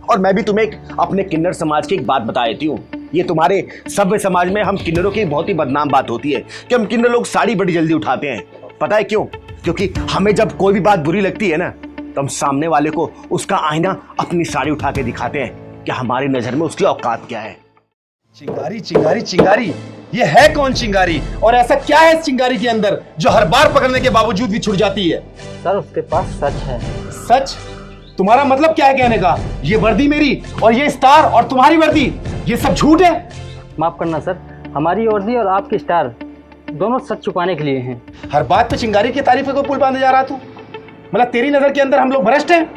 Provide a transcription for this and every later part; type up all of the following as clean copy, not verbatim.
और मैं भी तुम्हें अपने किन्नर समाज की एक बात बता देती हूँ। ये तुम्हारे सभ्य समाज में हम किन्नरों की बहुत ही बदनाम बात होती है कि हम किन्नर लोग साड़ी बड़ी जल्दी उठाते हैं। पता है क्यों? क्योंकि हमें जब कोई भी बात बुरी लगती है ना, तो हम सामने वाले को उसका आईना अपनी साड़ी उठा के दिखाते हैं कि हमारी नजर में उसकी औकात क्या है। चिंगारी चिंगारी चिंगारी, ये है कौन चिंगारी? और ऐसा क्या है इस चिंगारी के अंदर जो हर बार पकड़ने के बावजूद भी छुट जाती है? सर उसके पास सच है। सच? तुम्हारा मतलब क्या है कहने का? ये वर्दी मेरी और ये स्टार और तुम्हारी वर्दी, ये सब झूठ है? माफ करना सर, हमारी वर्दी और आपकी स्टार दोनों सच छुपाने के लिए हैं। हर बात पे चिंगारी की तारीफ को पुल बांधे जा रहा तू। मतलब तेरी नजर के अंदर हम लोग भ्रष्ट हैं?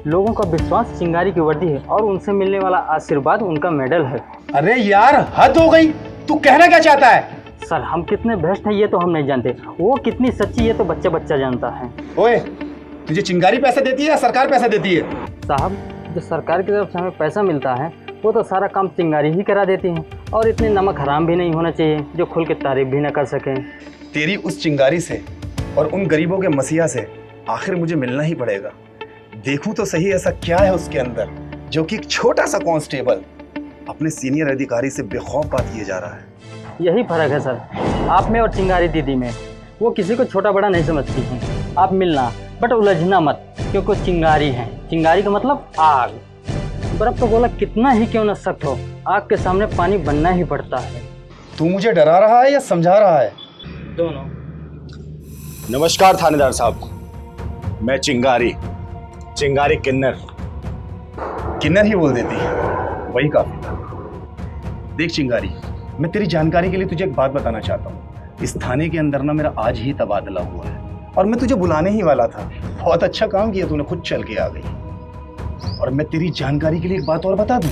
लोगों का विश्वास चिंगारी की वर्दी है और उनसे मिलने वाला आशीर्वाद उनका मेडल है। अरे यार हद हो गई, तू कहना क्या चाहता है? सर हम कितने भ्रष्ट हैं ये तो हम नहीं जानते, वो कितनी सच्ची ये तो बच्चा बच्चा जानता है। ओए, तुझे चिंगारी पैसे देती है या सरकार पैसे देती है? साहब, जो सरकार की तरफ से हमें पैसा मिलता है वो तो सारा काम चिंगारी ही करा देती है, और इतने नमक हराम भी नहीं होना चाहिए जो खुल के तारीफ भी न कर सकें। तेरी उस चिंगारी से और उन गरीबों के मसीहा से आखिर मुझे मिलना ही पड़ेगा। देखूं तो सही ऐसा क्या है उसके अंदर जो कि एक छोटा सा कांस्टेबल अपने सीनियर अधिकारी से बेखौफ बात किए जा रहा है। यही फर्क है सर, आप में और चिंगारी दीदी में। वो किसी को छोटा बड़ा नहीं समझती हैं। आप मिलना बट उलझना मत, क्योंकि चिंगारी है। चिंगारी का मतलब आग। बर्फ तो बोला कितना ही क्यों न सख्त हो, आग के सामने पानी बनना ही पड़ता है। तू मुझे डरा रहा है या समझा रहा है? दोनों। नमस्कार थानेदार साहब, मैं चिंगारी किन्नर। किन्नर ही बोल देती है, वही काफी था। देख चिंगारी, मैं तेरी जानकारी के लिए तुझे एक बात बताना चाहता हूँ। इस थाने के अंदर ना मेरा आज ही तबादला हुआ है और मैं तुझे बुलाने ही वाला था। बहुत अच्छा काम किया तूने, खुद चल के आ गई। और मैं तेरी जानकारी के लिए एक बात और बता दूं,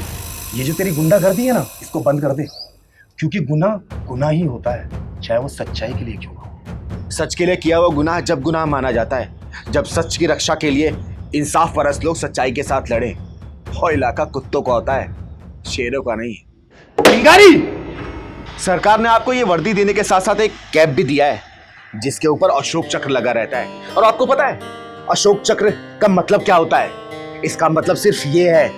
ये जो तेरी गुंडागर्दी है ना, इसको बंद कर दे, क्योंकि गुनाह गुनाह ही होता है, चाहे वो सच्चाई के लिए क्यों हो। सच के लिए किया हुआ गुनाह जब गुनाह माना जाता है, जब सच की रक्षा के लिए इंसाफ परस्त लोग सच्चाई के साथ लड़े। और इलाका कुत्तों का होता है, शेरों का नहीं। चिंगारी, सरकार ने आपको ये वर्दी देने के साथ साथ एक कैप भी दिया है जिसके ऊपर अशोक चक्र लगा रहता है। और आपको पता है अशोक चक्र का मतलब क्या होता है? इसका मतलब सिर्फ ये है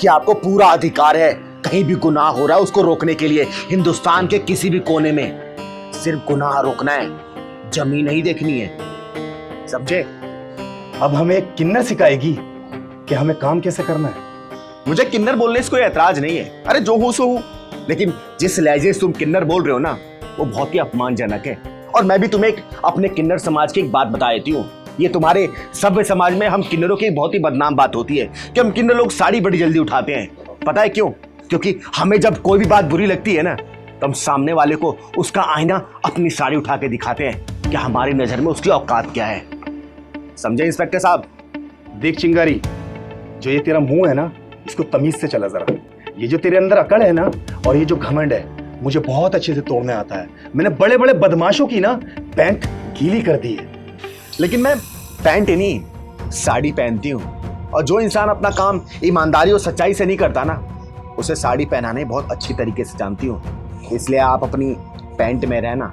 कि आपको पूरा अधिकार है कहीं भी गुनाह हो रहा है उसको रोकने के लिए। हिंदुस्तान के किसी भी कोने में सिर्फ गुनाह रोकना है, जमीन नहीं देखनी है, समझे? अब हमें एक किन्नर सिखाएगी कि हमें काम कैसे करना है। मुझे किन्नर बोलने से कोई ऐतराज नहीं है, अरे जो हूं सो हूं, लेकिन जिस लहजे से तुम किन्नर बोल रहे हो ना, वो बहुत ही अपमानजनक है। और मैं भी तुम्हें अपने किन्नर समाज की एक बात बता देती हूँ। ये तुम्हारे सभ्य समाज में हम किन्नरों की बहुत ही बदनाम बात होती है कि हम किन्नर लोग साड़ी बड़ी जल्दी उठाते हैं। पता है क्यों? क्योंकि हमें जब कोई भी बात बुरी लगती है ना, तो हम सामने वाले को उसका आईना अपनी साड़ी उठा के दिखाते हैं कि हमारी नजर में उसकी औकात क्या है। समझे इंस्पेक्टर साहब? देख चिंगारी, जो ये तेरा मुंह है ना, इसको तमीज से चला जरा। ये जो तेरे अंदर अकड़ है ना और ये जो घमंड है, मुझे बहुत अच्छे से तोड़ने आता है। मैंने बड़े बड़े बदमाशों की ना पैंट गीली कर दी है। लेकिन मैं पैंट ही नहीं, साड़ी पहनती हूँ। और जो इंसान अपना काम ईमानदारी और सच्चाई से नहीं करता ना, उसे साड़ी पहनाने बहुत अच्छी तरीके से जानती हूँ। इसलिए आप अपनी पैंट में रहना,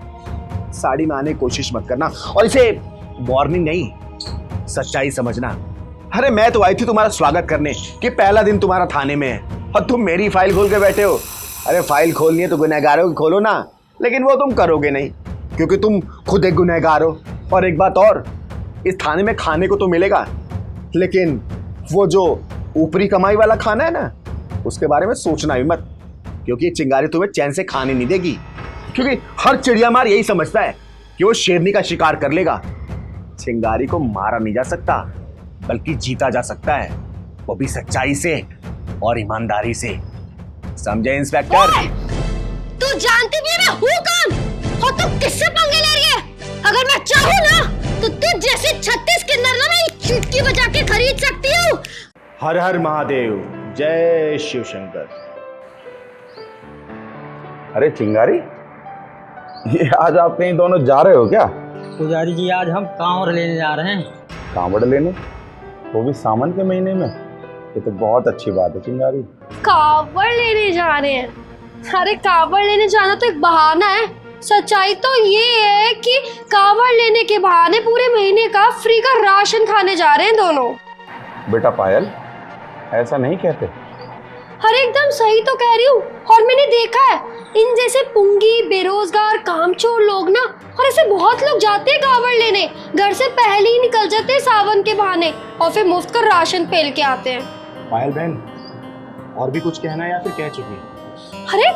साड़ी में आने की कोशिश मत करना। और इसे वार्निंग नहीं, सच्चाई समझना। अरे मैं तो आई थी तुम्हारा स्वागत करने कि पहला दिन तुम्हारा थाने में है और तुम मेरी फाइल खोल के बैठे हो। अरे फाइल खोलनी है तो गुनहगारों की खोलो ना, लेकिन वो तुम करोगे नहीं क्योंकि तुम खुद एक गुनहगार हो। और एक बात और, इस थाने में खाने को तो मिलेगा, लेकिन वो जो ऊपरी कमाई वाला खाना है ना, उसके बारे में सोचना भी मत, क्योंकि चिंगारी तुम्हें चैन से खाने नहीं देगी। क्योंकि हर चिड़िया मार यही समझता है कि वो शेरनी का शिकार कर लेगा। चिंगारी को मारा नहीं जा सकता, बल्कि जीता जा सकता है, वो भी सच्चाई से और ईमानदारी से। समझे इंस्पेक्टर? तू जानती भी है मैं हूँ कौन और तू किससे पंगे ले रही है? अगर मैं चाहूँ ना तो तू जैसे 36 किन्नर ना मैं चुटकी बजा के खरीद सकती हूँ। हर हर महादेव, जय शिव शंकर। अरे चिंगारी, ये आज आप कहीं दोनों जा रहे हो क्या? पुजारी जी आज हम कांवड़ लेने जा रहे हैं। कांवड़ लेने? वो भी सावन के महीने में? ये तो बहुत अच्छी बात है चिंगारी। कावड़ लेने जा रहे हैं? अरे कावड़ लेने जाना तो एक बहाना है, सच्चाई तो ये है कि कावड़ लेने के बहाने पूरे महीने का फ्री का राशन खाने जा रहे हैं दोनों। बेटा पायल, ऐसा नहीं कहते। अरे एकदम सही तो कह रही हूँ। और मैंने देखा है इन जैसे पुंगी बेरोजगार कामचोर लोग ना, और ऐसे बहुत लोग जाते हैं कावड़ लेने, घर से पहले ही निकल जाते हैं सावन के बहाने और फिर मुफ्त का राशन पेल के आते हैं। पायल बहन, और भी कुछ कहना है या फिर कह चुकी? अरे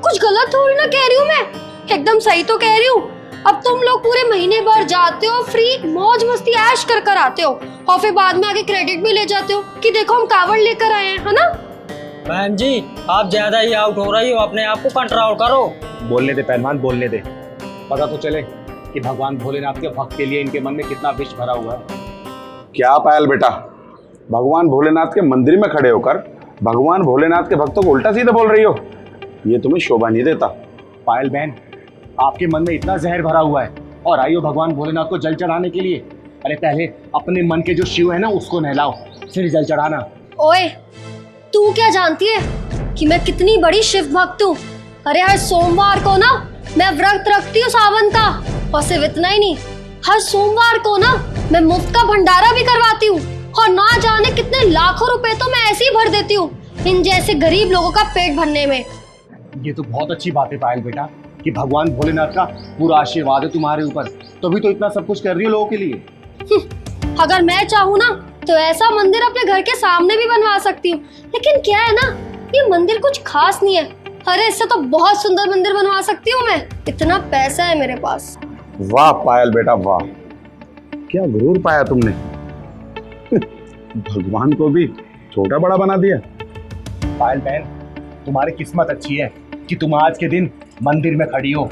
कुछ गलत थोड़ी ना कह रही हूँ मैं, एकदम सही तो कह रही हूँ। अब तुम लोग पूरे महीने भर जाते हो, फ्री मौज मस्ती ऐश कर कर आते हो, और फिर बाद में आगे क्रेडिट भी ले जाते हो कि देखो हम कावड़ लेकर आए हैं, है ना? बहन जी आप ज्यादा ही आउट हो रही हो, अपने आप को कंट्रोल करो। बोलने दे पहलवान, बोलने दे। पता तो चले कि भगवान भोलेनाथ के भक्त के लिए इनके मन में कितना विष भरा हुआ है। क्या पायल बेटा, भगवान भोलेनाथ के मंदिर में खड़े होकर भगवान भोलेनाथ के भक्तों को उल्टा सीधा बोल रही हो? ये तुम्हें शोभा नहीं देता। पायल बहन, आपके मन में इतना जहर भरा हुआ है और आइयो भगवान भोलेनाथ को जल चढ़ाने के लिए। अरे पहले अपने मन के जो शिव है ना उसको नहलाओ, फिर जल चढ़ाना। ओए तू क्या जानती है कि मैं कितनी बड़ी शिव भक्त हूँ? अरे हर सोमवार को ना मैं व्रत रखती हूँ सावन का, और सिर्फ इतना ही नहीं, हर सोमवार को ना मैं मुफ्त का भंडारा भी करवाती हूँ, और ना जाने कितने लाखों रुपए तो मैं ऐसे ही भर देती हूँ इन जैसे गरीब लोगों का पेट भरने में। ये तो बहुत अच्छी बात है पायल बेटा कि भगवान भोलेनाथ का पूरा आशीर्वाद है तुम्हारे ऊपर, तभी तो इतना सब कुछ कर रही हो लोगों के लिए। अगर मैं चाहूँ ना तो ऐसा मंदिर अपने घर के सामने भी बनवा सकती हूँ, लेकिन क्या है ना, ये मंदिर कुछ खास नहीं है। अरे इससे तो बहुत सुंदर मंदिर बनवा सकती हूँ मैं, इतना पैसा है मेरे पास। वाह पायल बेटा वाह, क्या गुरूर पाया तुमने। भगवान को भी छोटा बड़ा बना दिया। पायल बहन, तुम्हारी किस्मत अच्छी है कि तुम आज के दिन मंदिर में खड़ी हो,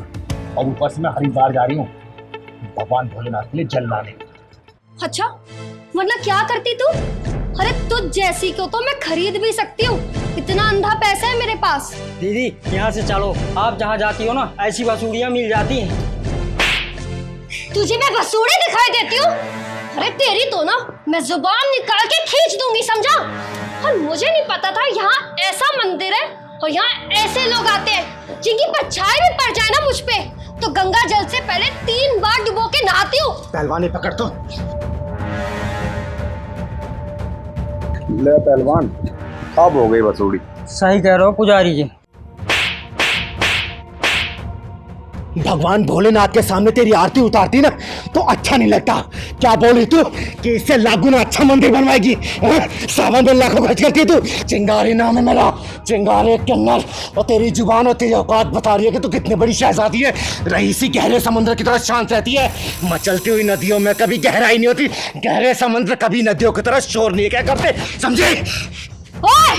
और ऊपर से मैं हरिद्वार जा रही हूँ भगवान भोलेनाथ के लिए जल लाने। अच्छा वरना क्या करती तू? अरे तुझ जैसी को तो मैं खरीद भी सकती हूँ, इतना अंधा पैसा है मेरे पास। दीदी यहाँ से चलो, आप जहाँ जाती हो ना ऐसी बसूड़ियाँ मिल जाती हैं। तुझे मैं बसूड़े दिखाई देती हूँ? अरे तेरी तो ना मैं जुबान निकाल के खींच दूंगी, समझा? और मुझे नहीं पता था यहाँ ऐसा मंदिर है और यहाँ ऐसे लोग आते हैं जिनकी परछाई भी पड़ जाए ना मुझ पे तो गंगा जल से पहले 3 बार डुबो के नहाती हूँ। पहलवान पकड़ तो। ले पहलवान, अब हो गई बसूड़ी। सही कह रहे हो पुजारी जी। भगवान भोलेनाथ के सामने तेरी आरती उतारती ना तो अच्छा नहीं लगता। क्या बोली तू कि इससे लाख गुना अच्छा मंदिर बनवाएगी? सावन में लाखों खर्च करती तू। चिंगारी नाम है मेरा, चिंगारी किन्नर, और तेरी जुबान और तेरी औकात बता रही है कि तू कितनी बड़ी शहजादी है। रईसी गहरे समुद्र की तरह शांत रहती है, मचलती हुई नदियों में कभी गहराई नहीं होती, गहरे समुद्र कभी नदियों की तरह शोर नहीं क्या करते, समझे? ओए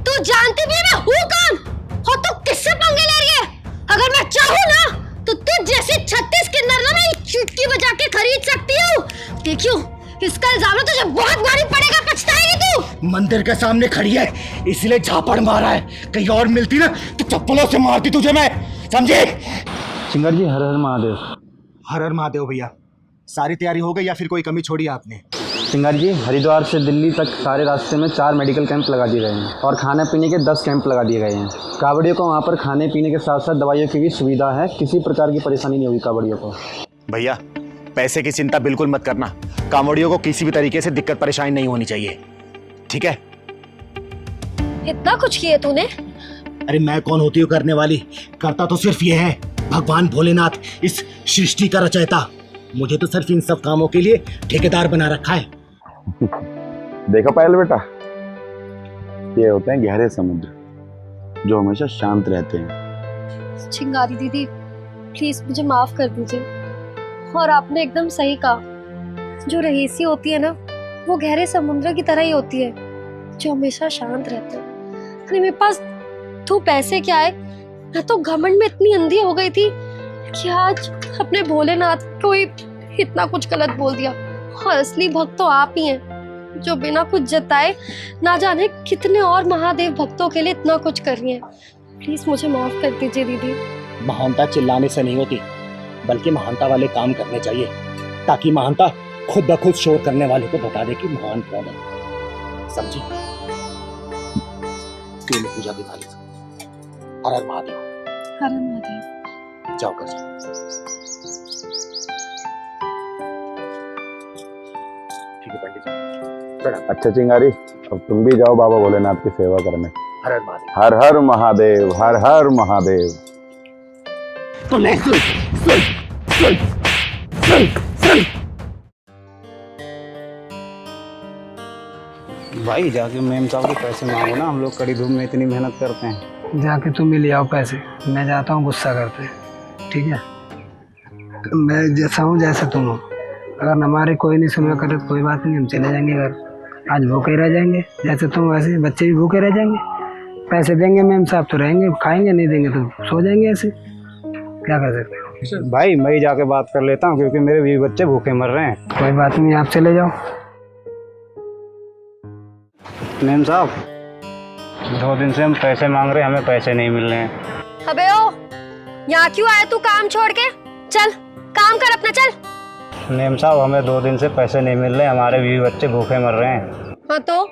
तू जानती भी मैं हूँ कौन और तू किससे पंगे ले रही है? अगर मैं चाहूँ ना तो तुझ जैसे 36 किन्नर ना मैं चुटकी बजा के खरीद सकती हूँ। देखियो इसका इल्जाम तुझे बहुत भारी पड़ेगा, पछताएगी तू। मंदिर के सामने खड़ी है इसलिए झापड़ मारा है, कहीं और मिलती ना तो चप्पलों से मारती तुझे मैं, समझे? चिंगारी जी हर हर महादेव। हर हर महादेव भैया। सारी तैयारी हो गई या फिर कोई कमी छोड़ी आपने? चिंगारी जी हरिद्वार से दिल्ली तक सारे रास्ते में 4 मेडिकल कैंप लगा दिए गए हैं और खाने पीने के 10 कैंप लगा दिए गए हैं। कावड़ियों को वहाँ पर खाने पीने के साथ साथ दवाइयों की भी सुविधा है, किसी प्रकार की परेशानी नहीं होगी कावड़ियों को। भैया पैसे की चिंता बिल्कुल मत करना, कांवड़ियों को किसी भी तरीके से दिक्कत परेशानी नहीं होनी चाहिए, ठीक है? इतना कुछ किए तूने? अरे मैं कौन होती हूँ करने वाली, करता तो सिर्फ ये है भगवान भोलेनाथ, इस सृष्टि का रचयिता। मुझे तो सिर्फ इन सब कामों के लिए ठेकेदार बना रखा है। देखा पायल बेटा, ये होते हैं गहरे समुद्र जो हमेशा शांत रहते हैं। चिंगारी दीदी प्लीज मुझे माफ कर दीजिए। और आपने एकदम सही कहा, जो रहीसी होती है ना वो गहरे समुद्र की तरह ही होती है जो हमेशा शांत रहते हैं। अरे मेरे पास तो पैसे क्या है, मैं तो घमंड में इतनी अंधी हो गई थी कि आज अपने भोलेनाथ को ही इतना कुछ गलत बोल दिया। और असली भक्त तो आप ही हैं जो बिना कुछ जताए ना जाने कितने और महादेव भक्तों के लिए इतना कुछ कर रही हैं। प्लीज मुझे माफ कर दीजिए दीदी। महानता चिल्लाने से नहीं होती, बल्कि महानता वाले काम करने चाहिए, ताकि महानता खुद ब खुद शोर करने वाले को बता दे कि महान कौन है, समझी? केले पूजा की थाली से हर हर महादेव। हर हर महादेव। जाओ कर जाओ। ठीक है पंडित जी, प्रणाम। अच्छा चिंगारी, अब तुम भी जाओ बाबा भोलेनाथ की सेवा करने। हर हर महादेव। हर हर महादेव, हर हर महादेव। तो ले सुन सुन सुन सुन सुन। भाई जाके मेम साहब के पैसे मांगो ना, हम लोग कड़ी धूप में इतनी मेहनत करते हैं। जाके तुम ही ले आओ पैसे, मैं जाता हूँ गुस्सा करते, ठीक है? मैं जैसा हूँ जैसे तुम हो, अगर हमारे कोई नहीं सुनवा करे तो कोई बात नहीं, हम चले जाएंगे घर। आज भूखे रह जाएंगे जैसे तुम, वैसे बच्चे भी भूखे रह जाएंगे। पैसे देंगे मैम साहब तो रहेंगे, खाएंगे, नहीं देंगे तो सो जाएंगे। ऐसे क्या कर सकते हो? भाई मैं ही जाके बात कर लेता हूँ, क्योंकि मेरे भी बच्चे भूखे मर रहे हैं। कोई बात नहीं, आप चले जाओ। मेम साहब 2 दिन से हम पैसे मांग रहे हैं, हमें पैसे नहीं मिल रहे हैं। अबे ओ, यहाँ क्यों आया तू काम छोड़ के? चल काम कर अपना, चल। मेम साहब हमें 2 दिन से पैसे नहीं मिल रहे, हमारे बीवी बच्चे भूखे मर रहे हैं। हाँ तो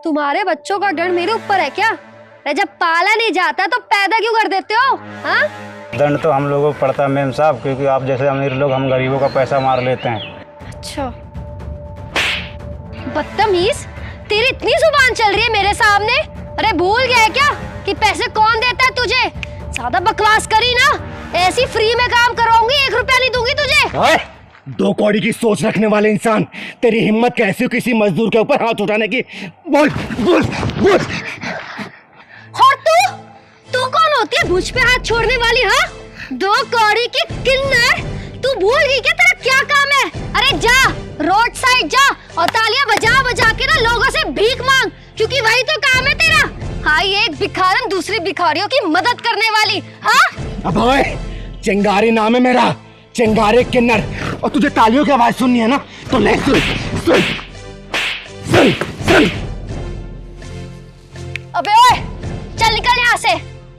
तुम्हारे बच्चों का डर मेरे ऊपर है क्या? अरे जब पाला नहीं जाता तो पैदा क्यों कर देते हो? हाँ, दंड तो हम लोगों को पड़ता है मेम साहब, क्योंकि आप जैसे अमीर लोग हम गरीबों का पैसा मार लेते हैं। अच्छा बदतमीज, तेरी इतनी जुबान चल रही है मेरे सामने? अरे भूल गया है क्या कि पैसे कौन देता है तुझे? ज्यादा बकवास करी ना, ऐसी फ्री में काम करवाऊंगी, 1 रुपया नहीं दूंगी तुझे। ओए, 2 कौड़ी की सोच रखने वाले इंसान, तेरी हिम्मत कैसी हो किसी मजदूर के ऊपर हाथ उठाने की? बोल बोल बोल। और तू कौन होती है मुझ पे हाथ छोड़ने वाली? हाँ, 2 कौड़ी की किन्नर, तू भूल गई क्या तेरा क्या काम है? अरे जा रोड साइड जा और तालियां बजा बजा के ना लोगों से भीख मांग, क्योंकि वही तो काम है तेरा। हाँ, एक भिखारन दूसरी भिखारियों की मदद करने वाली। हाँ अब ओए, चिंगारी नाम है मेरा, चिंगारी किन्नर। और तुझे तालियों की आवाज सुननी है ना, तो ले सुन सुन सुन सुन। अबे ओए, चल निकल यहाँ से।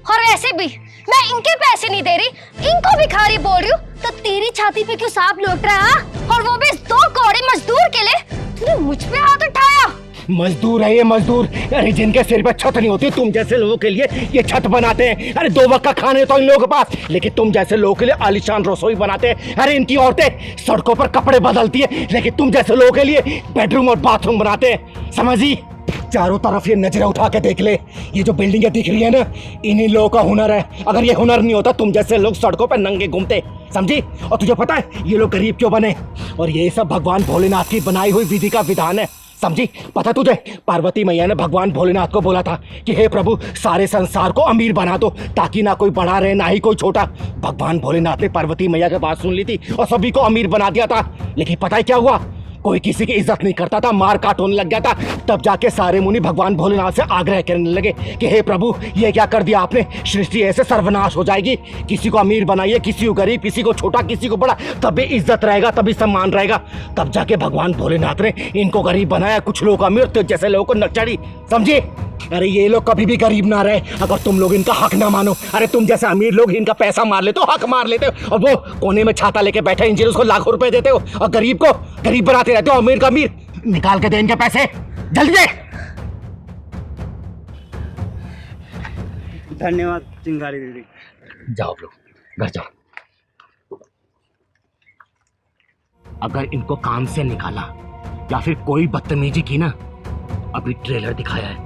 और वैसे भी मैं इनके पैसे नहीं दे रही, इनको भिखारी बोल रही हूँ, तो तेरी छाती पे क्यों सांप लौट रहा है? और वो भी 2 कौड़े मजदूर के लिए तूने मुझ पे हाथ उठाया। मजदूर है ये मजदूर। अरे जिनके सिर पे छत नहीं होती, तुम जैसे लोगों के लिए ये छत बनाते हैं। अरे 2 वक्त का खाने तो इन लोगों के पास, लेकिन तुम जैसे लोगों के लिए आलीशान रसोई बनाते हैं। अरे इनकी औरतें सड़कों पर कपड़े बदलती है, लेकिन तुम जैसे लोगों के लिए बेडरूम और बाथरूम बनाते हैं। समझी? चारों तरफ ये नजरें उठा के देख ले, ये जो बिल्डिंगें दिख रही है ना, इन्हीं लोगों का हुनर है। अगर ये हुनर नहीं होता, तुम जैसे लोग सड़कों पर नंगे घूमते। समझी? और तुझे पता है ये लोग गरीब क्यों बने? और ये सब भगवान भोलेनाथ की बनाई हुई विधि का विधान है। समझी? पता तुझे, पार्वती मैया ने भगवान भोलेनाथ को बोला था कि हे प्रभु, सारे संसार को अमीर बना दो, ताकि ना कोई बड़ा रहे ना ही कोई छोटा। भगवान भोलेनाथ ने पार्वती मैया की बात सुन ली थी और सभी को अमीर बना दिया था। लेकिन पता है क्या हुआ? कोई किसी की इज्जत नहीं करता था, मार काट होने लग गया था। तब जाके सारे मुनि भगवान भोलेनाथ से आग्रह करने लगे कि हे प्रभु, ये क्या कर दिया आपने? सृष्टि ऐसे सर्वनाश हो जाएगी। किसी को अमीर बनाइए, किसी को गरीब, किसी को छोटा, किसी को बड़ा, तभी इज्जत रहेगा, तभी सम्मान रहेगा। तब जाके भगवान भोलेनाथ ने इनको गरीब बनाया, कुछ लोग अमीर, तो जैसे लोगों को नचड़ी। समझे? अरे ये लोग कभी भी गरीब ना रहे अगर तुम लोग इनका हक ना मानो। अरे तुम जैसे अमीर लोग इनका पैसा मार लेते हो, हक मार लेते हो, और वो कोने में छाता लेके बैठे इंजीनियर, उसको लाखों रुपए देते हो, और गरीब को गरीब बनाते रहते हो, अमीर का अमीर। निकाल के दे इनके पैसे, जल्दी दे। धन्यवाद चिंगारी दीदी। जाओ लोग घर जाओ। अगर इनको काम से निकाला या फिर कोई बदतमीजी की ना, अभी ट्रेलर दिखाया है,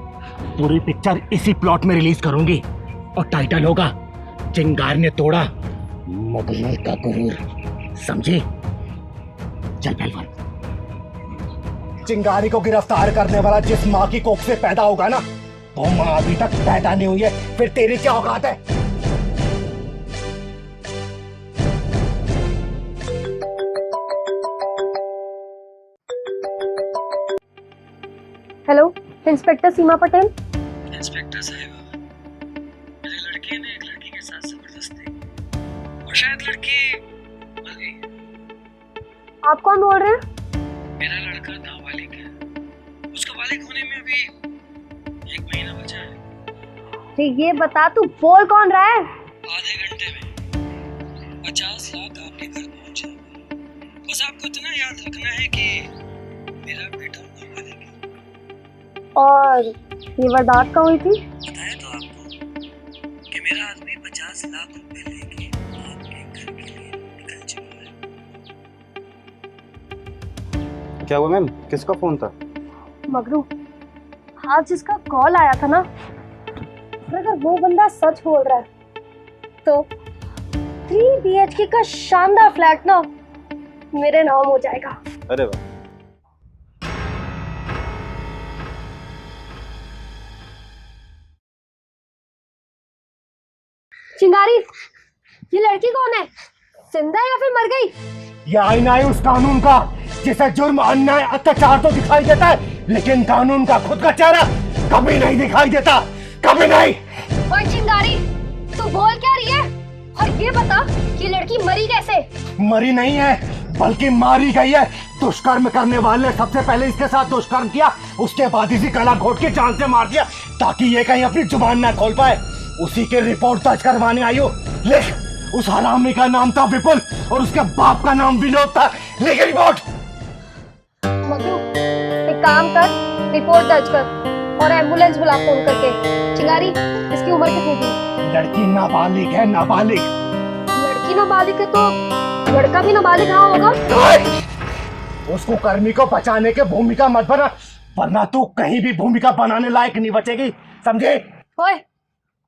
पूरी पिक्चर इसी प्लॉट में रिलीज करूंगी और टाइटल होगा चिंगार ने तोड़ा मगनर का गुरूर। समझे? चल पहलवान। चिंगारी को गिरफ्तार करने वाला जिस माँ की कोख से पैदा होगा ना, वो माँ अभी तक पैदा नहीं हुई है, फिर तेरी क्या औकात है? हेलो, इंस्पेक्टर सीमा पटेल। इंस्पेक्टर साहिबा, मेरे लड़के ने एक लड़की के साथ जबरदस्ती, और शायद लड़की मर गई। आप कौन बोल रहे हैं? मेरा लड़का नाबालिग है, उसका बालिग होने में अभी 1 महीना बचा है। तो ये बता, तू बोल कौन रहा है? आधे घंटे में 50 लाख आपके घर पहुंच जाएगा। बस आपको इतना याद रखना है कि मेरा बेटा नाबालिग है। और ये वारदात कहाँ हुई थी? बताया तो आपको कि मेरा आदमी 50 लाख रुपए लेके आपके घर के लिए निकल चुका है। क्या हुआ मैम, किसका फोन था? मगरू, आज जिसका कॉल आया था ना, और अगर वो बंदा सच बोल रहा है तो 3 BHK का शानदार फ्लैट ना मेरे नाम हो जाएगा। अरे वाह। चिंगारी, ये लड़की कौन है? जिंदा है या फिर मर गई? ये आईना है उस कानून का जिसे जुर्म, अन्याय, अत्याचार तो दिखाई देता है, लेकिन कानून का खुद का चेहरा कभी नहीं दिखाई देता, कभी नहीं। और चिंगारी, तू बोल क्या रही है? और ये बता कि लड़की मरी कैसे? मरी नहीं है बल्कि मारी गई है। दुष्कर्म करने वाले ने सबसे पहले इसके साथ दुष्कर्म किया, उसके बाद इसी गला घोट के जान से मार दिया ताकि ये कहीं अपनी जुबान ना खोल पाए। उसी की रिपोर्ट दर्ज करवाने आई हो। लिख, उस हरामी का नाम था विपुल और उसके बाप का नाम विनोद था। लिख रिपोर्ट। मगरू, एक काम कर, रिपोर्ट दर्ज कर और एम्बुलेंस बुला फोन करके। चिंगारी, इसकी उम्र कितनी थी? लड़की नाबालिग है, नाबालिग। लड़की नाबालिग है तो लड़का भी नाबालिग रहा होगा। उसको कर्मी को बचाने के भूमिका मत बना, वरना तू कहीं भी भूमिका बनाने लायक नहीं बचेगी, समझे? ओए,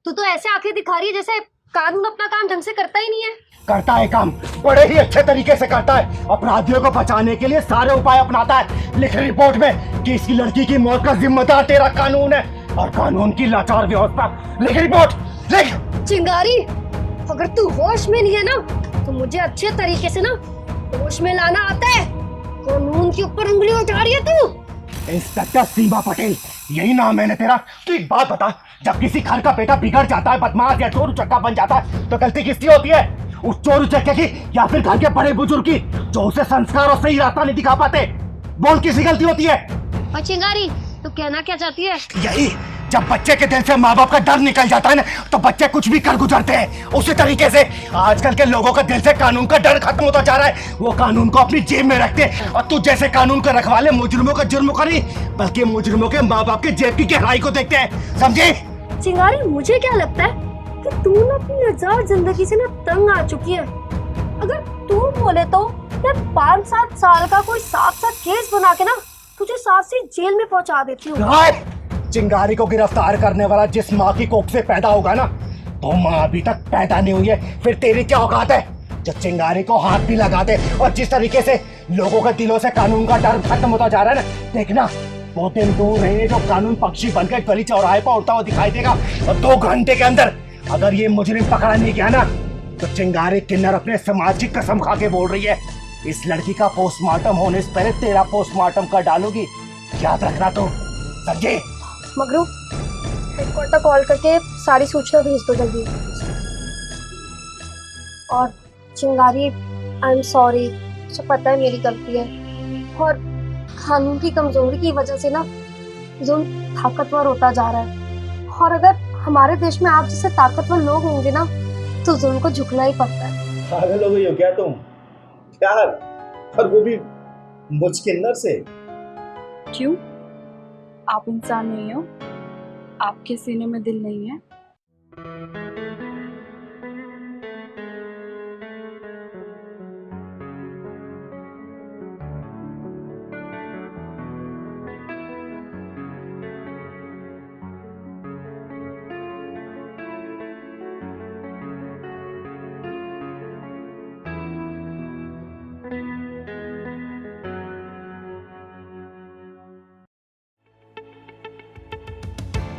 तू तो ऐसे आंखें दिखा रही है जैसे कानून अपना काम ढंग से करता ही नहीं है। करता है काम, बड़े ही अच्छे तरीके से करता है। अपराधियों को बचाने के लिए सारे उपाय अपनाता है। लिख रिपोर्ट में कि इसकी लड़की की मौत का जिम्मेदार तेरा कानून है और कानून की लाचार व्यवस्था। लिख रिपोर्ट, लिख। चिंगारी, अगर तू होश में नहीं है ना तो मुझे अच्छे तरीके से ना होश में लाना आता है। कानून के ऊपर उंगली उठा रही है तू। इंस्पेक्टर सीमा पटेल, यही नाम है ना तेरा? तू एक बात बता, जब किसी घर का बेटा बिगड़ जाता है, बदमाश या चोर उचक्का बन जाता है, तो गलती किसकी होती है? उस चोर उचक्के की या फिर घर के बड़े बुजुर्ग की, जो उसे संस्कार और सही रास्ता नहीं दिखा पाते? बोल, किसी गलती होती है? और चिंगारी, तू कहना क्या चाहती है? यही, जब बच्चे के दिल से माँ बाप का डर निकल जाता है ना, तो बच्चे कुछ भी कर गुजरते हैं। उसी तरीके से आजकल के लोगों का दिल से कानून का डर खत्म होता जा रहा है। वो कानून को अपनी जेब में रखते हैं और तू जैसे कानून का रखवाले मुजरिमों का जुर्म को नहीं, बल्कि मुजरिमों के माँ बाप के जेब की गहराई को देखते हैं, समझे? चिंगारी, मुझे क्या लगता है कि तू ना अपनी आजाद जिंदगी से ना तंग आ चुकी है। अगर तू बोले तो मैं 5-7 साल का कोई साफ सा केस बना के ना तुझे साफ सी जेल में पहुंचा देती हूँ। चिंगारी को गिरफ्तार करने वाला जिस माँ की कोख से पैदा होगा ना, तो माँ अभी तक पैदा नहीं हुई है, फिर तेरी क्या औकात है जो चिंगारी को हाथ भी लगा दे? और जिस तरीके से लोगों के दिलों से कानून का डर खत्म होता जा रहा है ना, देखना वो दिन दूर नहीं जो कानून पक्षी बनकर गली चौराहे पर उड़ता हुआ दिखाई देगा। और 2 घंटे के अंदर अगर ये मुजरिम पकड़ा नहीं गया ना, तो चिंगारी किन्नर अपने समाज की कसम खा के बोल रही है, इस लड़की का पोस्टमार्टम होने से पहले तेरा पोस्टमार्टम कर डालूगी। याद रखना तो, समझे? मगरू, हेडक्वार्टर कॉल करके सारी सूचना भेज दो जल्दी। और चिंगारी, आई एम सॉरी, मुझे पता है मेरी गलती है और कानून की कमजोरी की वजह से ना जुल्म ताकतवर होता जा रहा है। और अगर हमारे देश में आप जैसे ताकतवर लोग होंगे ना तो जुल्म को झुकना ही पड़ता है। पागल हो गई हो क्या तुम? यार, और वो भी मुझ किन्नर से। क्यों? आप इंसान नहीं हो? आपके सीने में दिल नहीं है?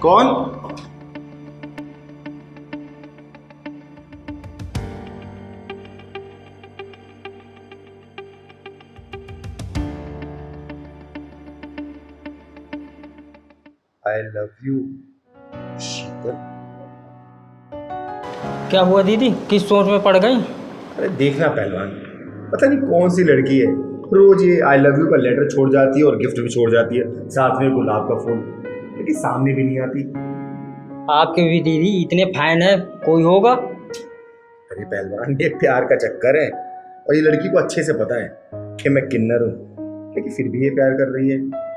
कौन? आई लव यू शीतल। क्या हुआ दीदी, किस सोच में पड़ गई? अरे देखना पहलवान, पता नहीं कौन सी लड़की है, रोज ये आई लव यू का लेटर छोड़ जाती है और गिफ्ट भी छोड़ जाती है, साथ में गुलाब का फूल, लेकिन सामने भी नहीं आती। आपके भी दीदी इतने फैन है, कोई होगा? अरे पहलवान, ये प्यार का चक्कर है और ये लड़की को अच्छे से पता है कि मैं किन्नर हूँ, लेकिन फिर भी ये प्यार कर रही है।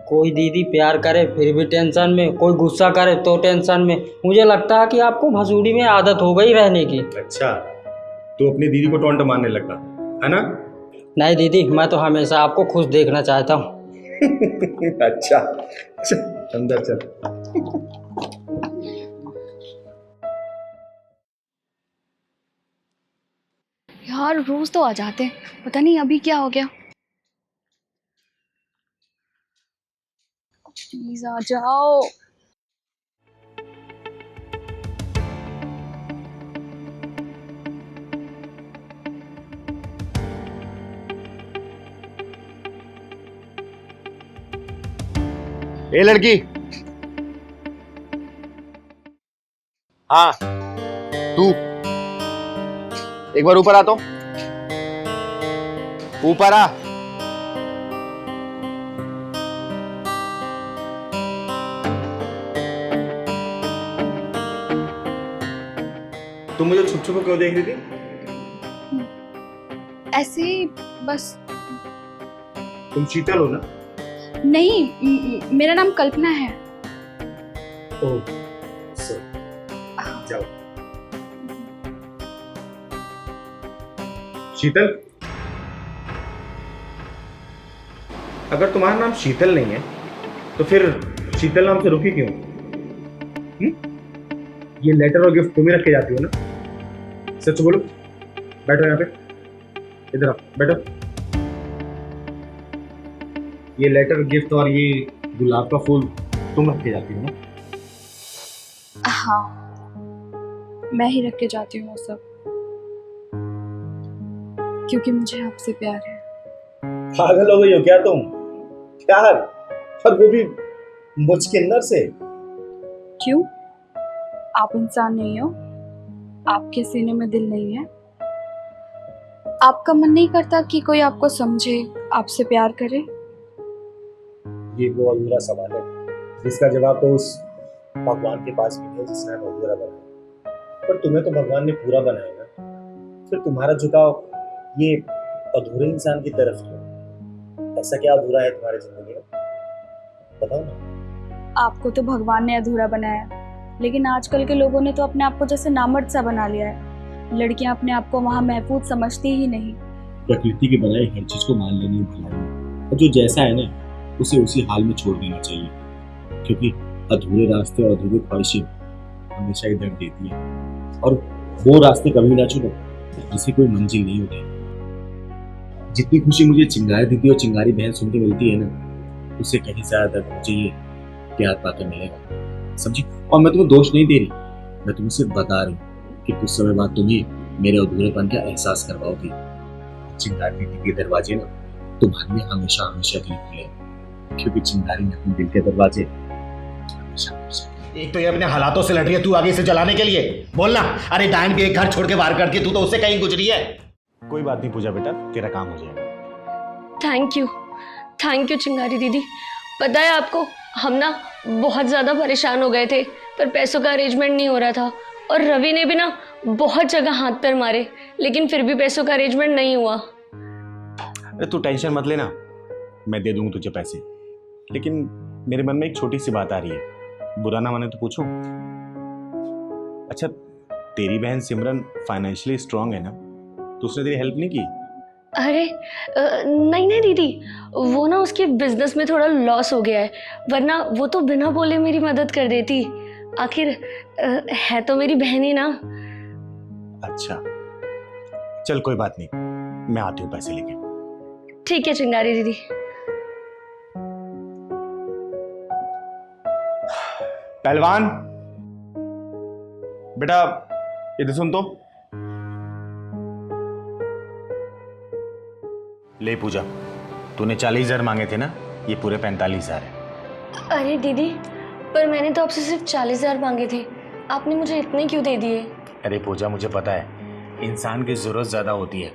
कोई दीदी प्यार करे फिर भी टेंशन में, कोई गुस्सा करे तो टेंशन में। मुझे लगता है कि आपको भसूड़ी में आदत हो गई रहने की। अच्छा, तो अपनी दीदी को टोंट मारने लगा है ना? नहीं दीदी, मैं तो हमेशा आपको खुश देखना चाहता हूँ। अच्छा चल, अंदर चल। यार रोज तो आ जाते हैं, पता नहीं अभी क्या हो गया। प्लीज आ जाओ। ए लड़की, हाँ तू एक बार ऊपर आ तो, ऊपर आ। तुम मुझे छुप छुप क्यों देख रही थी? ऐसे ही बस। तुम शीतल हो ना? नहीं, मेरा नाम कल्पना है। ओह सो जाओ। शीतल, अगर तुम्हारा नाम शीतल नहीं है तो फिर शीतल नाम से रुकी क्यों? ये लेटर और गिफ्ट तुम ही रख के जाती हो ना? सच बोलो। बैठो यहाँ पे, इधर आओ, बैठो। ये लेटर गिफ्ट और ये गुलाब का फूल तुम रख के जाती हो ना? हाँ, मैं ही रख के जाती हूँ वो सब, क्योंकि मुझे आपसे प्यार है। पागल हो गई हो क्या तुम? प्यार? और वो भी मुझके अंदर से? क्यों? आप इंसान नहीं हो? आपके सीने में दिल नहीं है? आपका मन नहीं करता कि कोई आपको समझे, आपसे प्यार करे? ये वो अधूरा सवाल है जिसका जवाब तो उस भगवान के पास भी नहीं है जिसने हमें अधूरा बनाया। पर तुम्हें तो भगवान ने पूरा बनाया ना, फिर तुम्हारा झुकाव ये अधूरे इंसान की तरफ क्यों? ऐसा क्या अधूरा है तुम्हारी जिंदगी में, बताओ ना। आपको तो भगवान ने अधूरा बनाया, लेकिन आजकल के लोगों ने तो अपने आप को जैसे नामर्द सा बना लिया है। लड़कियां अपने आप को वहां महफूज समझती ही नहीं। प्रकृति के बनाए हर चीज को मान लेनी भलाई है, और जो जैसा है ना उसे उसी हाल में छोड़ देना चाहिए, क्योंकि अधूरे रास्ते और अधूरी ख्वाहिशें हमेशा ही दर्द देती है। और वो रास्ते कभी ना चुनो जिसे कोई मंजिल नहीं होती। जितनी खुशी मुझे चिंगारी दीदी और चिंगारी बहन सुन के मिलती है ना, उससे कहीं ज्यादा दर्द मुझे ये प्यार पाकर मिलेगा, समझी? और मैं तुम्हें दोष नहीं दे रही, मैं तुम्हें सिर्फ बता रही हूँ कि कुछ समय बाद तुम ही मेरे अधूरेपन का एहसास करवाओगी। चिंगारी दीदी के दरवाजे ना तुम्हारे लिए हमेशा हमेशा के लिए खुले, क्योंकि चिंगारी ने अपने दिल के दरवाजे हमेशा हमेशा। एक तो ये अपने हालातों से लड़ रही है, तू आगे इसे जलाने के लिए बोलना। अरे डायन भी एक घर छोड़ के वार करती है, तू तो उससे कहीं गुजरी है। कोई बात नहीं पूजा बेटा, तेरा काम हो जाएगा। थैंक यू चिंगारी दीदी। पता है आपको, हम ना बहुत ज़्यादा परेशान हो गए थे, पर पैसों का अरेंजमेंट नहीं हो रहा था, और रवि ने भी ना बहुत जगह हाथ पैर मारे, लेकिन फिर भी पैसों का अरेंजमेंट नहीं हुआ। अरे तू टेंशन मत लेना, मैं दे दूंगा तुझे पैसे। लेकिन मेरे मन में एक छोटी सी बात आ रही है, बुरा ना माने तो पूछूं? अच्छा, तेरी बहन सिमरन फाइनेंशियली स्ट्रांग है ना, तो उसने तेरी हेल्प नहीं की? अरे नहीं दीदी, वो ना उसके बिजनेस में थोड़ा लॉस हो गया है, वरना वो तो बिना बोले मेरी मदद कर देती। आखिर है तो मेरी बहन ही ना। अच्छा चल कोई बात नहीं, मैं आती हूँ पैसे लेके। ठीक है चिंगारी दीदी। पहलवान बेटा इधर सुन तो। ले पूजा, तूने 40,000 मांगे थे ना, ये पूरे 45,000 है। अरे दीदी, पर मैंने तो आपसे सिर्फ 40,000 मांगे थे, आपने मुझे इतने क्यों दे दिए? अरे पूजा, मुझे पता है इंसान की जरूरत ज्यादा होती है,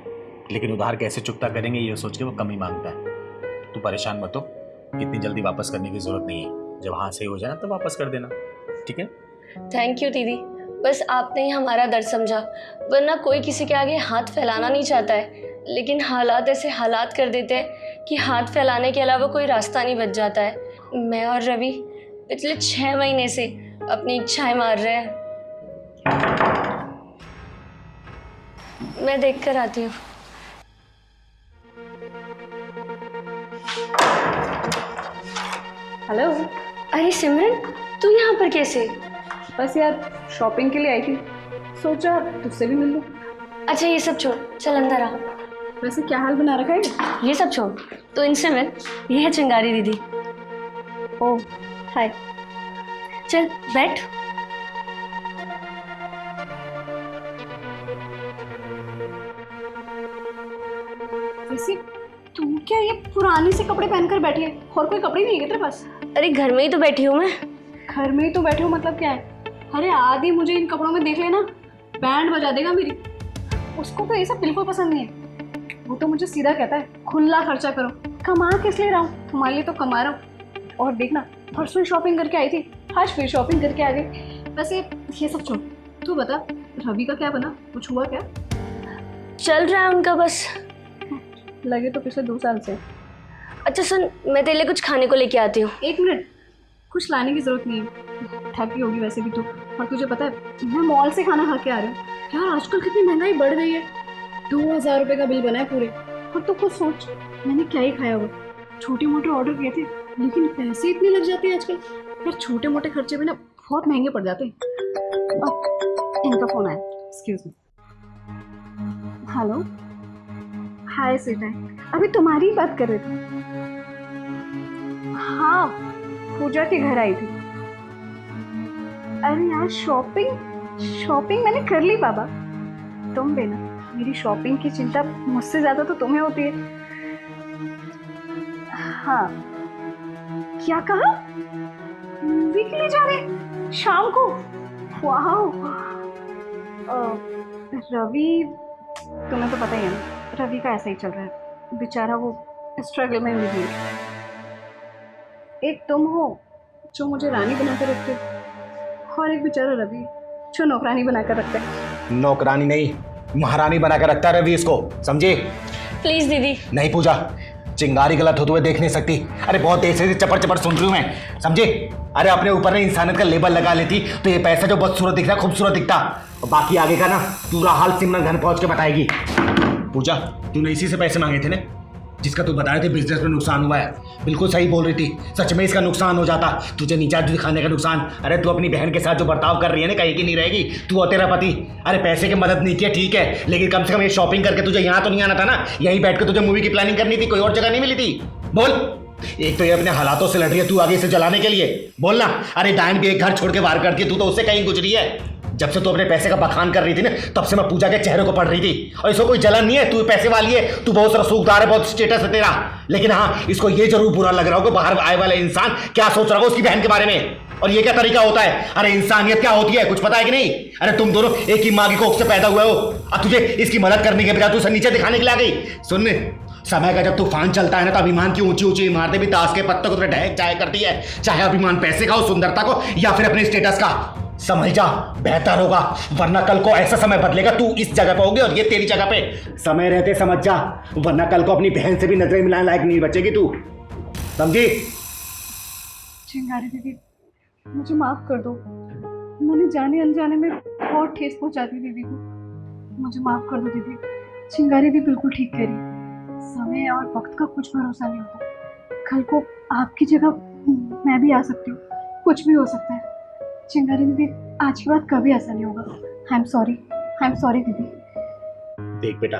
लेकिन उधार कैसे चुकता करेंगे ये सोच के वो कम ही मांगता है। तू परेशान मत हो, इतनी जल्दी वापस करने की जरूरत नहीं है, जब हाँ सही हो जाए तो वापस कर देना, ठीक है? थैंक यू दीदी, बस आपने ही हमारा दर्द समझा, वरना कोई किसी के आगे हाथ फैलाना नहीं चाहता है, लेकिन हालात ऐसे हालात कर देते हैं कि हाथ फैलाने के अलावा कोई रास्ता नहीं बच जाता है। मैं और रवि पिछले 6 महीने से अपनी इच्छाएं मार रहे हैं। मैं देख कर आती हूँ। हेलो। अरे सिमरन, तू यहाँ पर कैसे? बस यार शॉपिंग के लिए आई थी, सोचा तुझसे भी मिल लूँ। अच्छा ये सब छोड़, चल अंदर आ। वैसे क्या हाल बना रखा है? ये सब छोड़, तो इनसे मिल, ये है चिंगारी दीदी। ओह हाय। चल बैठ। वैसे तू क्या ये पुराने से कपड़े पहनकर बैठी है? और कोई कपड़े नहीं है तेरे पास? अरे घर में ही तो बैठी हूँ मैं। घर में ही तो बैठे हो मतलब क्या है? अरे आदि मुझे इन कपड़ों में देख लेना, बैंड बजा देगा मेरी। उसको तो ये सब बिल्कुल पसंद नहीं है। वो तो मुझे सीधा कहता है खुला खर्चा करो। कमा किस लिए रहा हूँ? तुम्हारे लिए तो कमा रहा हूँ। और देखना परसों ही शॉपिंग करके आई थी, आज फिर शॉपिंग करके आ गई। वैसे ये सब छोड़, तू बता रवि का क्या बना? कुछ हुआ क्या? चल रहा है उनका बस। लगे तो पिछले 2 साल से। अच्छा सुन, मैं तेरे लिए कुछ खाने को लेके आती हूँ। 1 मिनट, कुछ लाने की जरूरत नहीं है, थकी होगी वैसे भी तू। और तुझे पता है मैं मॉल से खाना खा के आ रही हूँ। यार आजकल कितनी महंगाई बढ़ गई है। 2000 रुपये का बिल बना है पूरे। और तू खुद सोच, मैंने क्या ही खाया होगा। छोटे मोटे ऑर्डर किए थे, लेकिन पैसे इतने लग जाते हैं आजकल। यार छोटे मोटे खर्चे भी ना बहुत महंगे पड़ जाते हैं। इनका फोन आया, एक्सक्यूज मी। हेलो, हाय सीटा, अभी तुम्हारी ही बात कर रहे थे। हाँ, पूजा के घर आई थी। अरे यार शॉपिंग मैंने कर ली बाबा। तुम भी ना, मेरी शॉपिंग की चिंता मुझसे ज्यादा तो तुम्हें होती है। हाँ, क्या कहा? मूवी के लिए जा रहे शाम को? वाह। रवि, तुम्हें तो पता ही है ना, रवि का ऐसा ही चल रहा है बेचारा। वो स्ट्रगल में भी है। एक तुम हो जो मुझे रानी बनाकर रखते हो, और एक बेचारा रवि जो नौकरानी बनाकर रखता है। नौकरानी नहीं, महारानी बनाकर रखता है रवि इसको, समझे? प्लीज दीदी। नहीं पूजा, चिंगारी गलत होते हुए देख नहीं सकती। अरे बहुत देर से चपर चपर सुन रही हूँ मैं, समझे? अरे अपने ऊपर ने इंसानियत का लेबल लगा लेती तो ये पैसा जो बदसूरत दिख रहा है खूबसूरत दिखता। और बाकी आगे का ना पूरा हाल सिमरन घर पहुंच के बताएगी। पूजा, तूने इसी से पैसे मांगे थे ना, जिसका तू बता रहे थे बिजनेस में नुकसान हुआ है। बिल्कुल सही बोल रही थी, सच में इसका नुकसान हो जाता। तुझे नीचा दिखाने का नुकसान। अरे तू अपनी बहन के साथ जो बर्ताव कर रही है ना, कहीं की नहीं रहेगी तू और तेरा पति। अरे पैसे की मदद नहीं किया ठीक है, लेकिन कम से कम ये शॉपिंग करके तुझे यहाँ तो नहीं आना था ना। यहीं बैठ के तुझे मूवी की प्लानिंग करनी थी, कोई और जगह नहीं मिली थी। बोल, एक तो ये अपने हालातों से लड़ रही है, तू आगे से जलाने के लिए। बोलना। अरे डायन भी एक घर छोड़ के वार करती है, तू तो उससे कहीं गुजरी है। जब से तू अपने पैसे का बखान कर रही थी ना, तब से मैं पूजा के चेहरे को पढ़ रही थी। और इसको कोई जलन नहीं है, तू पैसे वाली है, तू बहुत रसूखदार है, बहुत स्टेटस है तेरा। लेकिन हाँ, इसको ये जरूर बुरा लग रहा हो कि बाहर आए वाले इंसान क्या सोच रहा हो उसकी बहन के बारे में। और ये क्या तरीका होता है? अरे इंसानियत क्या होती है, कुछ पता है कि नहीं? अरे तुम दोनों एक ही माँ की कोख से पैदा हुए हो, अब तुझे इसकी मदद करने के बजाय तू उसे नीचे दिखाने के लिए आ गई। सुन, समय का जब तूफान चलता है ना, तो अभिमान की ऊंची ऊंची इमारतें भी ताश के पत्तों को ढह जाया करती है। चाहे अभिमान पैसे का हो, सुंदरता को, या फिर अपने स्टेटस का। समझ जा, बेहतर होगा, वरना कल को ऐसा समय बदलेगा तू इस जगह पे होगी और ये तेरी जगह पे। समय रहते समझ जा, वरना कल को अपनी बहन से भी नजरें मिलाने लायक नहीं बचेगी तू, समझी? चिंगारी दीदी, मुझे माफ कर दो। मैंने जाने अनजाने में बहुत ठेस पहुंचा दी दीदी को। मुझे माफ कर दो दीदी। चिंगारी दी बिल्कुल ठीक कह रही। समय और वक्त का कुछ भरोसा नहीं होता। कल को आपकी जगह मैं भी आ सकती हूँ, कुछ भी हो सकता है। चिंगारी दीदी, आज के बाद कभी ऐसा नहीं होगा। आई एम सॉरी दीदी। देख बेटा,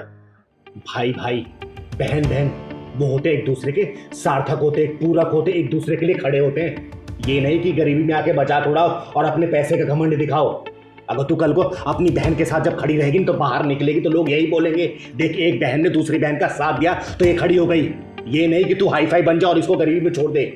भाई भाई, बहन बहन वो होते एक दूसरे के सार्थक होते, एक पूरक होते, एक दूसरे के लिए खड़े होते हैं। ये नहीं कि गरीबी में आके बचा तोड़ाओ और अपने पैसे का घमंड दिखाओ। अगर तू कल को अपनी बहन के साथ जब खड़ी रहेगी तो बाहर निकलेगी तो लोग यही बोलेंगे, देख एक बहन ने दूसरी बहन का साथ दिया तो ये खड़ी हो गई। ये नहीं कि तू हाई फाई बन जा और इसको गरीबी में छोड़ दे।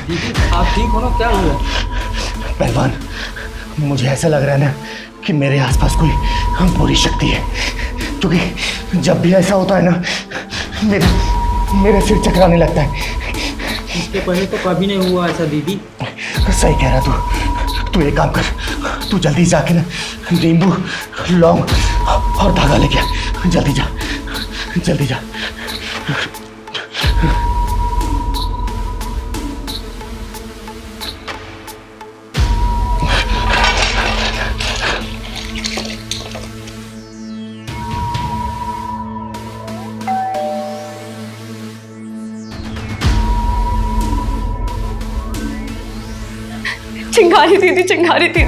दीदी आप ठीक हो ना? क्या हुआ? पहलवान, मुझे ऐसा लग रहा है ना कि मेरे आसपास कोई बुरी शक्ति है, क्योंकि जब भी ऐसा होता है ना मेरा सिर चकराने लगता है। इसके पहले तो कभी नहीं हुआ ऐसा दीदी। सही कह रहा तू एक काम कर, तू जल्दी जाके ना नींबू, लौंग और धागा लेके आ। जल्दी जा। चिंगारी दीदी, चिंगारी दीदी,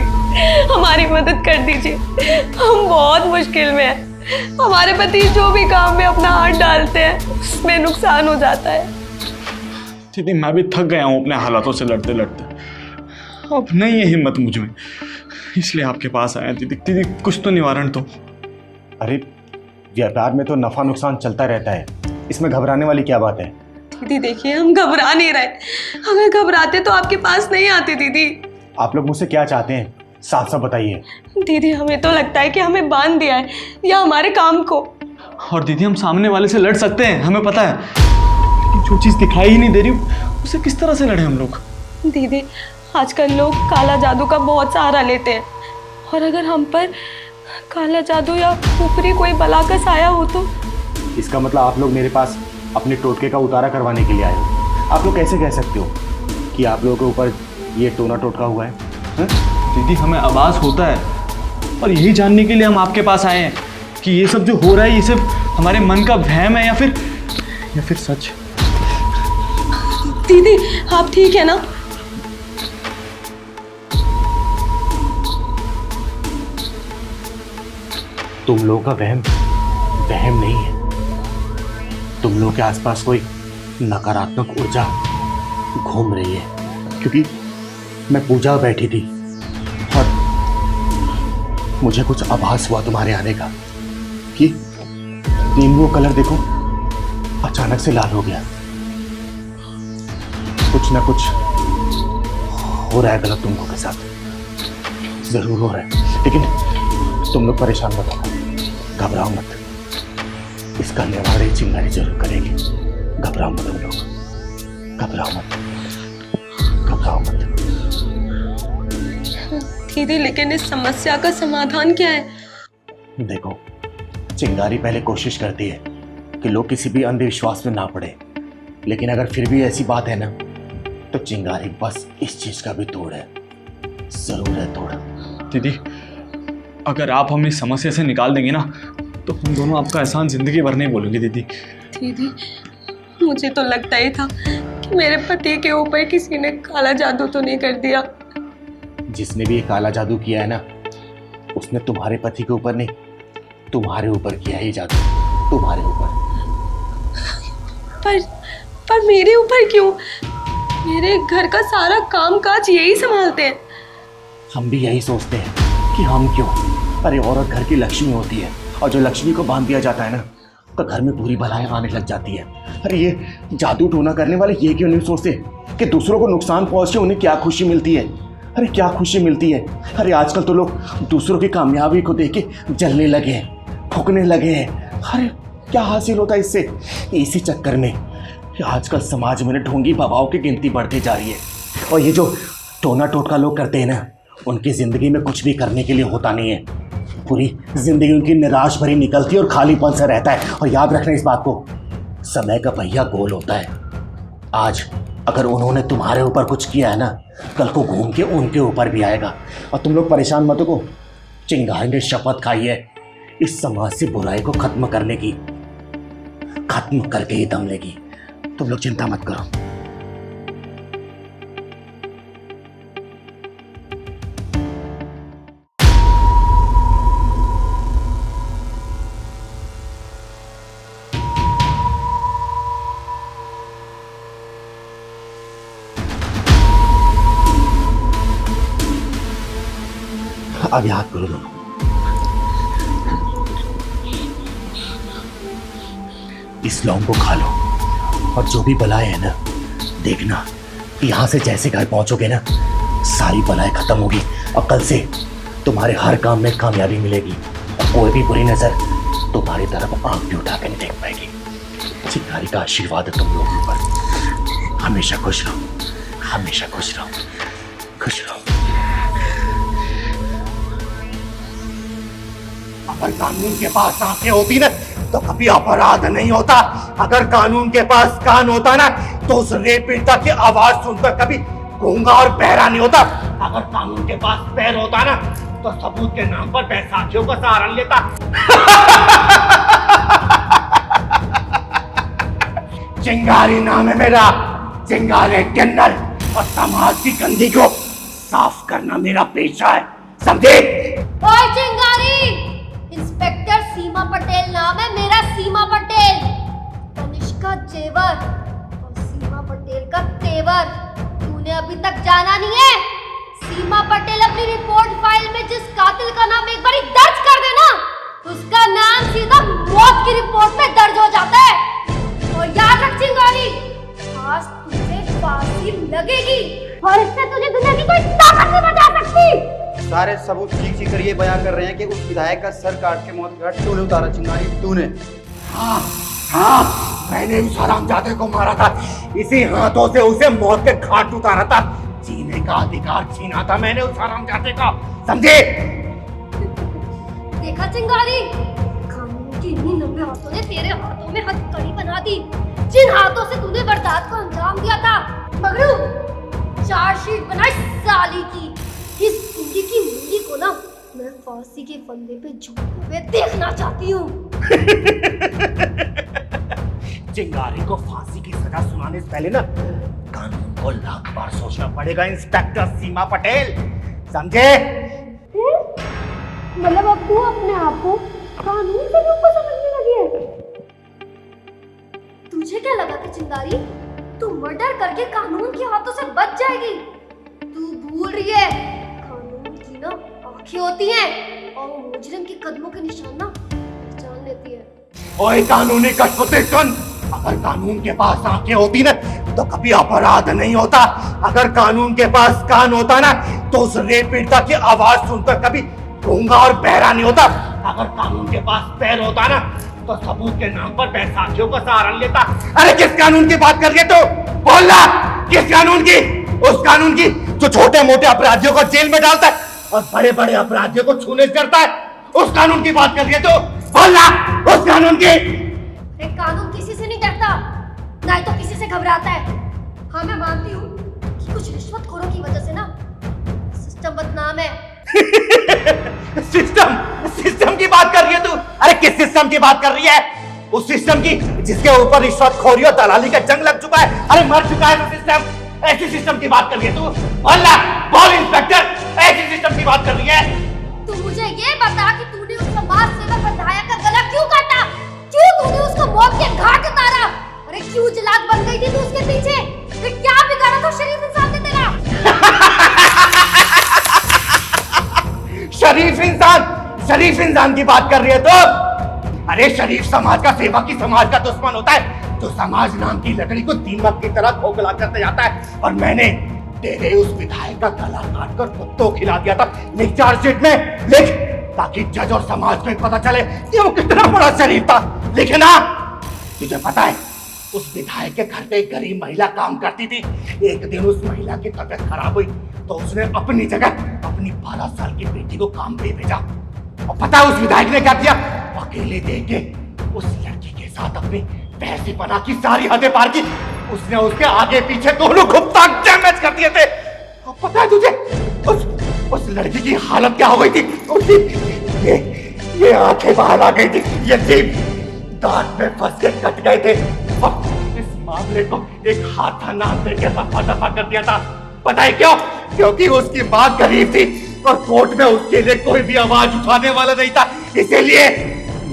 हमारी मदद कर दीजिए, हम बहुत मुश्किल में हैं। हमारे पति जो भी काम में अपना हाथ डालते हैं उसमें नुकसान हो जाता है। दीदी मैं भी थक गया हूँ अपने हालातों से लड़ते लड़ते, अब नहीं है हिम्मत मुझ में, इसलिए आपके पास आया। दीदी दीदी कुछ तो निवारण तो। अरे व्यापार में तो नफा नुकसान चलता रहता है, इसमें घबराने वाली क्या बात है? दीदी देखिए, हम घबरा नहीं रहे, अगर घबराते तो आपके पास नहीं आते। दीदी आप लोग मुझसे क्या चाहते हैं, साफ साफ बताइए। दीदी हमें तो लगता है कि हमें बांध दिया है या हमारे काम को। और दीदी हम सामने वाले से लड़ सकते हैं, हमें पता है, लेकिन जो चीज़ दिखाई ही नहीं दे रही उसे किस तरह से लड़े हम लोग? दीदी आजकल लोग काला जादू का बहुत सहारा लेते हैं, और अगर हम पर काला जादू या ऊपरी कोई बला का साया हो तो? इसका मतलब आप लोग मेरे पास अपने टोटके का उतारा करवाने के लिए आए हो। आप लोग कैसे कह सकते हो कि आप लोगों के ऊपर ये टोना टोटका हुआ है? दीदी हमें आभास होता है, और यही जानने के लिए हम आपके पास आए हैं कि ये सब जो हो रहा है ये सिर्फ हमारे मन का वहम है या फिर सच। दीदी आप ठीक है ना? तुम लोगों का वहम वहम नहीं है, तुम लोगों के आसपास कोई नकारात्मक ऊर्जा घूम रही है, क्योंकि मैं पूजा बैठी थी और मुझे कुछ आभास हुआ तुम्हारे आने का कि नींबू कलर देखो अचानक से लाल हो गया। कुछ ना कुछ हो रहा है गलत तुम लोगों के साथ, जरूर हो रहा है, लेकिन तुम लोग परेशान मत हो, घबराओ मत, इसका निवारण चिंगारी जरूर करेगी। घबराओ मत तुम लोग, घबराओ मत, घबराओ मत। दीदी लेकिन इस समस्या का समाधान क्या है? देखो, चिंगारी पहले कोशिश करती है कि लोग किसी भी अंधविश्वास में ना पड़े, लेकिन अगर फिर भी ऐसी बात है ना, तो चिंगारी बस इस चीज का भी तोड़ है, जरूर है तोड़। दीदी अगर आप हमें इस समस्या से निकाल देंगे ना, तो हम दोनों आपका एहसान जिंदगी भर नहीं भूलेंगे। दीदी दीदी मुझे तो लगता ही था कि मेरे पति के ऊपर किसी ने काला जादू तो नहीं कर दिया। जिसने भी ये काला जादू किया है ना, उसने तुम्हारे पति के ऊपर नहीं, तुम्हारे ऊपर किया है ये जादू, तुम्हारे ऊपर। पर मेरे ऊपर क्यों? मेरे घर का सारा काम काज यही संभालते हैं। हम भी यही सोचते हैं कि हम क्यों। अरे औरत घर की लक्ष्मी होती है, और जो लक्ष्मी को बांध दिया जाता है ना, तो घर में पूरी भलाएं आने लग जाती है। अरे ये जादू टोना करने वाले ये क्यों नहीं सोचते कि दूसरों को नुकसान पहुंचे उन्हें क्या खुशी मिलती है? अरे क्या खुशी मिलती है? अरे आजकल तो लोग दूसरों की कामयाबी को देख के जलने लगे हैं, फूकने लगे हैं। अरे क्या हासिल होता है इससे? इसी चक्कर में आजकल समाज में ढोंगी बाबाओं की गिनती बढ़ती जा रही है, और ये जो टोना टोटका लोग करते हैं ना, उनकी जिंदगी में कुछ भी करने के लिए होता नहीं है। पूरी जिंदगी उनकी निराश भरी निकलती है और खालीपन सा रहता है। और याद रखना इस बात को, समय का पहिया गोल होता है। आज अगर उन्होंने तुम्हारे ऊपर कुछ किया है ना, कल को घूम के उनके ऊपर भी आएगा। और तुम लोग परेशान मत हो, चिंगारी ने शपथ खाई है इस समाज से बुराई को खत्म करने की, खत्म करके ही दम लेगी। तुम लोग चिंता मत करो। अब याद करो लो, इस लौंग को खा लो, और जो भी बलाएं है ना, देखना यहाँ से जैसे घर पहुंचोगे ना, सारी बलाएं खत्म होगी। और कल से तुम्हारे हर काम में कामयाबी मिलेगी, और कोई भी बुरी नजर तुम्हारी तरफ आंख भी उठा कर नहीं देख पाएगी। चिंगारी का आशीर्वाद है तुम लोगों पर। हमेशा खुश रहो, हमेशा खुश रहो, खुश रहो। अगर कानून के पास आंखें होती ना, तो कभी अपराध नहीं होता। अगर कानून के पास कान होता ना, तो उस रेप पीड़िता की आवाज सुनकर कभी गूंगा और बहरा नहीं होता। अगर कानून के पास पैर होता ना, तो सबूत के नाम पर बैसाखियों का सहारा लेता। चिंगारी नाम है मेरा, चिंगारे किन्नर, और समाज की गंदी को साफ करना मेरा पेशा है, समझे? ओए चिंगारी, इंस्पेक्टर सीमा पटेल नाम है मेरा, सीमा पटेल। तनिष्का जेवर और सीमा पटेल का तेवर तूने अभी तक जाना नहीं है। सीमा पटेल अपनी रिपोर्ट फाइल में जिस कातिल का नाम एक बार दर्ज कर देना, उसका नाम सीधा मौत की रिपोर्ट पे दर्ज हो जाता है। और याद रख चिंगारी, आज तुझे फांसी लगेगी और इससे तुझे दुनिया की कोई ताकत नहीं बचा सकती। सारे सबूत चीख कर ये बयां कर रहे हैं कि उस विधायक का सर काट के मौत घाट तूने उतारा चिंगारी, तूने। हाँ हाँ, मैंने उस हरामजादे को मारा था, इसी हाथों से उसे मौत के घाट उतारा था। जीने का अधिकार छीना था मैंने उस हरामजादे का, समझे? देखा चिंगारी, कानून की इन्हीं लंबे हाथों ने तेरे हाथों में हथकड़ी बना दी, जिन हाथों से तूने वारदात को अंजाम दिया था। बगड़ू, चार्जशीट बनाई साली की। इस कुंडी की मुंडी को ना मैं फांसी के फंदे पे झूलते हुए देखना चाहती हूँ। चिंगारी को फांसी की सजा सुनाने से पहले ना कानून को लाख बार सोचना पड़ेगा, इंस्पेक्टर सीमा पटेल, समझे? मतलब अब तू अपने आप को कानून से भी ऊपर समझने लगी है? तुझे क्या लगा था चिंगारी, तू मर्डर करके कानून के हाथों से बच जाएगी? तू भूल रही है, कानून की ना आंखें होती हैं और वो मुजरिम के कदमों के निशान ना पहचान लेती है। ओए कानूनी कठपुतली सुन, अगर कानून के पास आंखें होती ना तो कभी अपराध नहीं होता। अगर कानून के पास कान होता ना तो उस रेप पीड़िता की आवाज सुनकर कभी गूंगा और बहरा नहीं होता। अगर कानून के पास पैर होता ना तो सबूत के नाम पर बैसाखियों का सहारा लेता। अरे किस कानून की बात कर रही है तू? बोलना, किस कानून की? उस कानून की जो छोटे मोटे अपराधियों को जेल में डालता है और बड़े बड़े अपराधियों को छूने से डरता है, उस कानून की बात कर रही है तू? बोलना, उस कानून की। एक कानून किसी से नहीं डरता, ना ही तो किसी से घबराता है। हाँ मैं मानती हूँ कि कुछ रिश्वतखोरों की वजह से ना सिस्टम बदनाम है। सिस्टम की बात कर रही है तू? अरे किस सिस्टम की बात कर रही है? उस सिस्टम की जिसके ऊपर रिश्वतखोरी और दलाली का जंग लग चुका है। अरे मर चुका है वो सिस्टम। ऐसी सिस्टम की बात कर रही है तू? बोलना, बोल इंस्पेक्टर, ऐसी सिस्टम की बात कर रही है? तू मुझे ये बता कि तूने उस समाज सेवक विधायक का गला क्यों काटा? क्यों तूने उसको मौत के घाट उतारा? अरे क्यों जलाद बन गई थी तू उसके पीछे? फिर क्या बिगाड़ा था शरीफ इंसान ने तेरा? शरीफ इंसान की बात कर रही है तो? अरे शरीफ समाज का सेवक ही समाज का दुश्मन होता है, तो समाज नाम की लकड़ी को दीमक की तरह खोखला करते जाता है। और मैंने तेरे उस विधायक का गला काटकर कुत्तों खिला दिया था। लिख चार्जशीट में, लिख, ताकि जज और समाज को पता चले कि वो कितना बड़ा शरीफ था। लिखना। तुझे पता है उस विधायक के घर पे एक गरीब महिला काम करती थी। एक दिन उस महिला की तबीयत खराब हुई तो उसने अपनी जगह अपनी 12 साल की बेटी को काम पे भेजा। और पता है उस विधायक ने क्या किया? अकेले देख के उस लड़की के साथ अपनी पैसे बना की सारी हदें पार की। उसने उसके आगे पीछे दोनों घुपता डैमेज कर दिए थे। और पता है तुझे उस लड़की की हालत क्या हो गई थी? उसकी ये आंखें बाहर आ गई थी, ये जीभ दांत में फंस के कट गए थे। और इस मामले को एक हाथा नाम देके रफा दफा कर दिया था। पता है क्यों? क्योंकि उसकी मां गरीब थी और कोर्ट में उसके लिए कोई भी आवाज उठाने वाला नहीं था। इसीलिए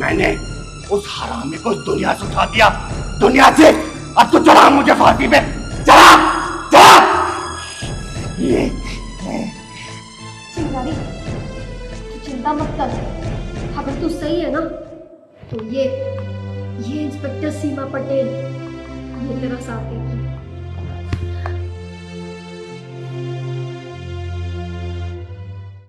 मैंने उस हरामी को दुनिया से उठा दिया, दुनिया से। अब तो चढ़ा मुझे फांसी पे, चढ़ा चढ़ा। ये चिंगारी, तू चिंता मत कर, अगर तू सही है ना तो ये इंस्पेक्टर सीमा पटेल ये तेरा साथ देगी।